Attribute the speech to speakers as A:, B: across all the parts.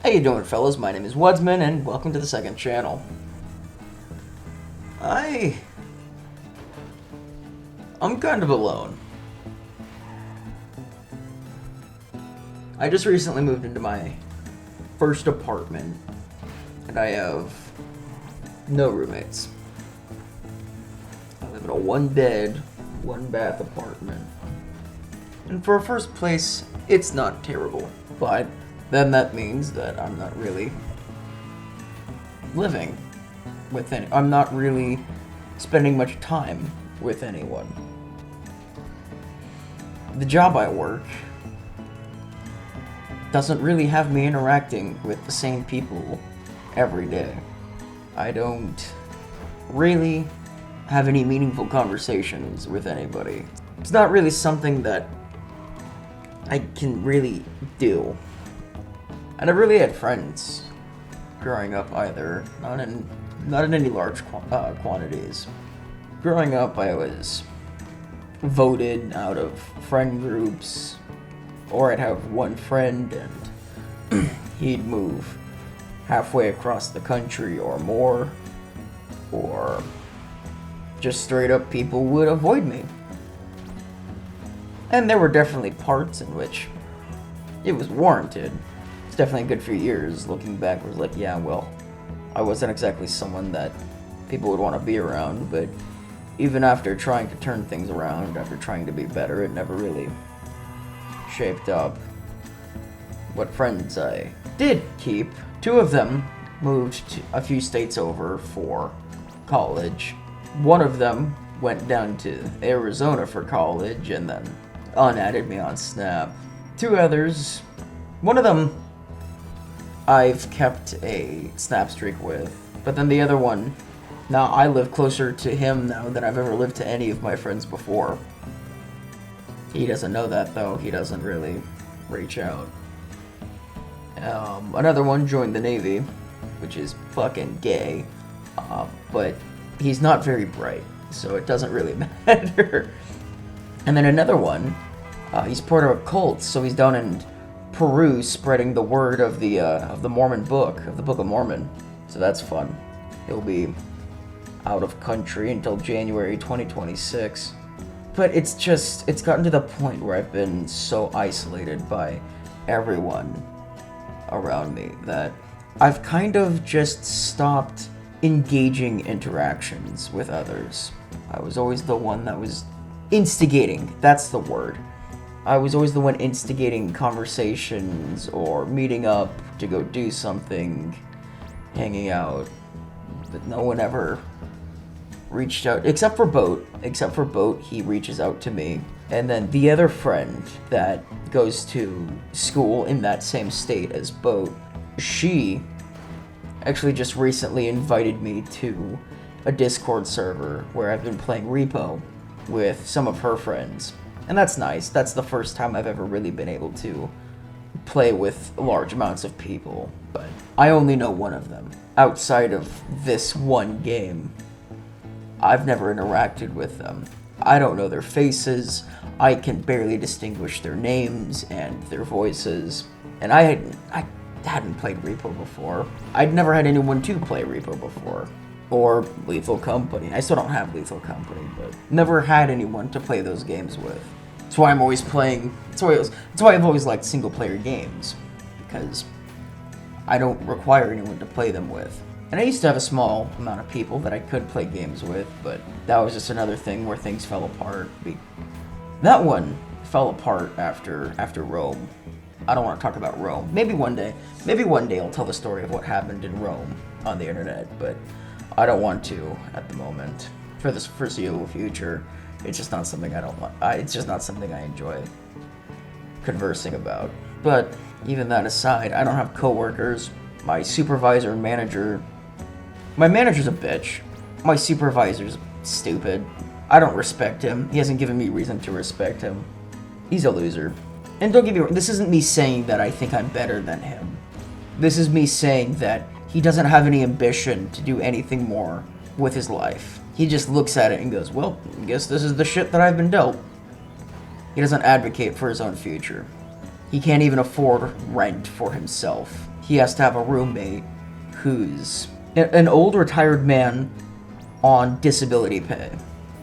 A: How you doing, fellas? My name is Wudsman, and welcome to the second channel. I'm kind of alone. I just recently moved into my first apartment, and I have no roommates. I live in a one-bed, one-bath apartment. And for a first place, it's not terrible, but then that means that I'm not really living with I'm not really spending much time with anyone. The job I work doesn't really have me interacting with the same people every day. I don't really have any meaningful conversations with anybody. It's not really something that I can really do. I never really had friends growing up either, not in any large quantities. Growing up, I was voted out of friend groups, or I'd have one friend and he'd move halfway across the country or more, or just straight up people would avoid me. And there were definitely parts in which it was warranted. It's definitely a good few years looking back. Was like, yeah, well, I wasn't exactly someone that people would want to be around, but even after trying to turn things around, after trying to be better, it never really shaped up. What friends I did keep, two of them moved to a few states over for college. One of them went down to Arizona for college and then unadded me on Snap. Two others, one of them I've kept a Snap streak with, but then the other one, now I live closer to him now than I've ever lived to any of my friends before. He doesn't know that though, he doesn't really reach out. Another one joined the Navy, which is fucking gay, but he's not very bright, so it doesn't really matter. And then another one, he's part of a cult, so he's down in Peru spreading the word of the Mormon book, of the Book of Mormon. So that's fun. He'll be out of country until January 2026. But it's gotten to the point where I've been so isolated by everyone around me that I've kind of just stopped engaging interactions with others. I was always the one that was instigating, that's the word. I was always the one instigating conversations or meeting up to go do something, hanging out, but no one ever reached out, except for Boat. Except for Boat, he reaches out to me. And then the other friend that goes to school in that same state as Boat, she actually just recently invited me to a Discord server where I've been playing Repo with some of her friends. And that's nice. That's the first time I've ever really been able to play with large amounts of people. But I only know one of them. Outside of this one game, I've never interacted with them. I don't know their faces. I can barely distinguish their names and their voices. And I hadn't played Repo before. I'd never had anyone to play Repo before. Or Lethal Company. I still don't have Lethal Company, but never had anyone to play those games with. That's why I'm always playing. That's why I've always liked single player games, because I don't require anyone to play them with. And I used to have a small amount of people that I could play games with, but that was just another thing where things fell apart. That one fell apart after Rome. I don't want to talk about Rome. Maybe one day I'll tell the story of what happened in Rome on the internet, but I don't want to at the moment. For this foreseeable future, it's just not something I don't want. It's just not something I enjoy conversing about. But even that aside, I don't have coworkers. My supervisor and manager. My manager's a bitch. My supervisor's stupid. I don't respect him. He hasn't given me reason to respect him. He's a loser. And don't get me wrong, this isn't me saying that I think I'm better than him. This is me saying that he doesn't have any ambition to do anything more with his life. He just looks at it and goes, well, I guess this is the shit that I've been dealt. He doesn't advocate for his own future. He can't even afford rent for himself. he has to have a roommate who's an old retired man on disability pay.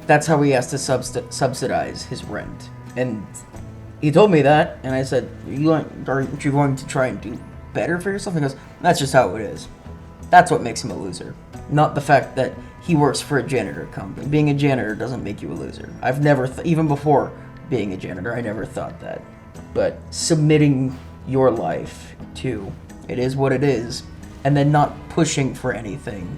A: That's how he has to subsidize his rent. And he told me that, and I said, aren't you going to try and do better for yourself? And he goes, that's just how it is. That's what makes him a loser. Not the fact that he works for a janitor company. Being a janitor doesn't make you a loser. I've never, even before being a janitor, I never thought that. But submitting your life to it is what it is, and then not pushing for anything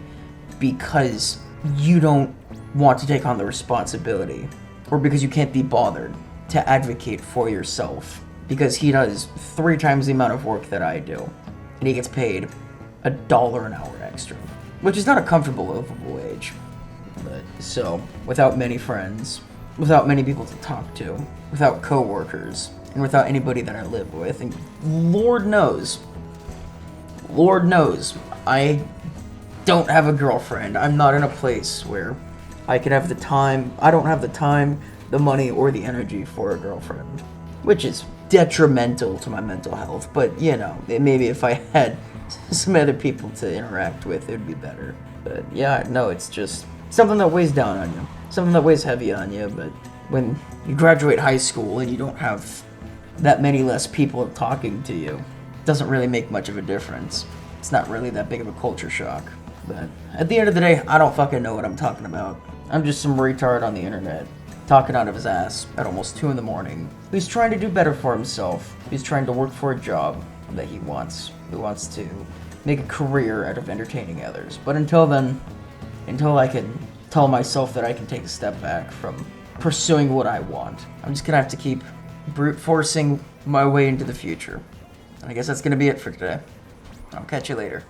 A: because you don't want to take on the responsibility, or because you can't be bothered to advocate for yourself, because he does 3 times the amount of work that I do, and he gets paid $1 an hour extra, which is not a comfortable livable wage. But so, without many friends, without many people to talk to, without coworkers, and without anybody that I live with, and Lord knows, I don't have a girlfriend. I'm not in a place where I could have the time. I don't have the time, the money, or the energy for a girlfriend, which is detrimental to my mental health. But, you know, maybe if I had some other people to interact with, it would be better. But yeah, no, it's just something that weighs down on you, something that weighs heavy on you. But when you graduate high school and you don't have that many less people talking to you, it doesn't really make much of a difference. It's not really that big of a culture shock. But at the end of the day, I don't fucking know what I'm talking about. I'm just some retard on the internet talking out of his ass at almost 2 in the morning. He's trying to do better for himself. He's trying to work for a job that he wants. He wants to make a career out of entertaining others. But until then, until I can tell myself that I can take a step back from pursuing what I want, I'm just gonna have to keep brute forcing my way into the future. And I guess that's gonna be it for today. I'll catch you later.